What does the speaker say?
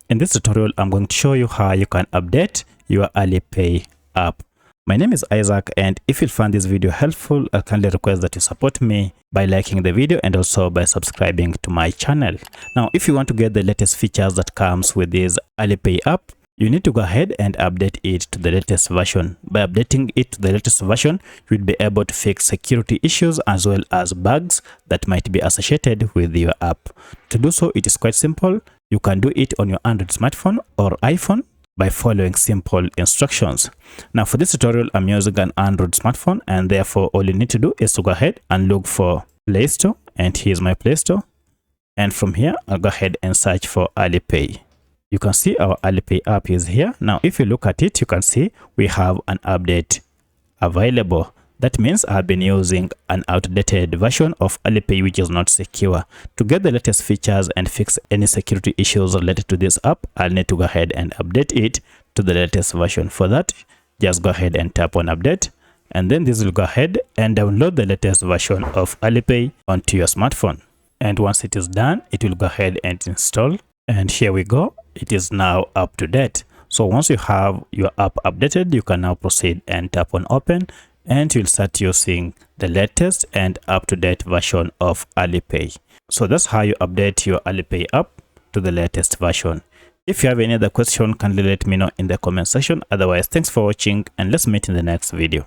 In this tutorial, I'm going to show you how you can update your Alipay app. My name is Isaac, and if you find this video helpful, I kindly request that you support me by liking the video and also by subscribing to my channel. Now, if you want to get the latest features that comes with this Alipay app, you need to go ahead and update it to the latest version. By updating it to the latest version, you'll be able to fix security issues as well as bugs that might be associated with your app. To do so, it is quite simple. You can do it on your Android smartphone or iPhone by following simple instructions. Now, for this tutorial, I'm using an Android smartphone, and therefore all you need to do is to go ahead and look for Play Store, and here's my Play Store. And from here, I'll go ahead and search for Alipay. You can see our Alipay app is here. Now, if you look at it, you can see we have an update available. That means I've been using an outdated version of Alipay which is not secure. To get the latest features and fix any security issues related to this app, I'll need to go ahead and update it to the latest version. For that, just go ahead and tap on update, and then this will go ahead and download the latest version of Alipay onto your smartphone. And once it is done, it will go ahead and install. And here we go. It is now up to date. So once you have your app updated, you can now proceed and tap on open, and you'll start using the latest and up-to-date version of Alipay. So that's how you update your Alipay app to the latest version. If you have any other question, kindly let me know in the comment section. Otherwise, thanks for watching, and let's meet in the next video.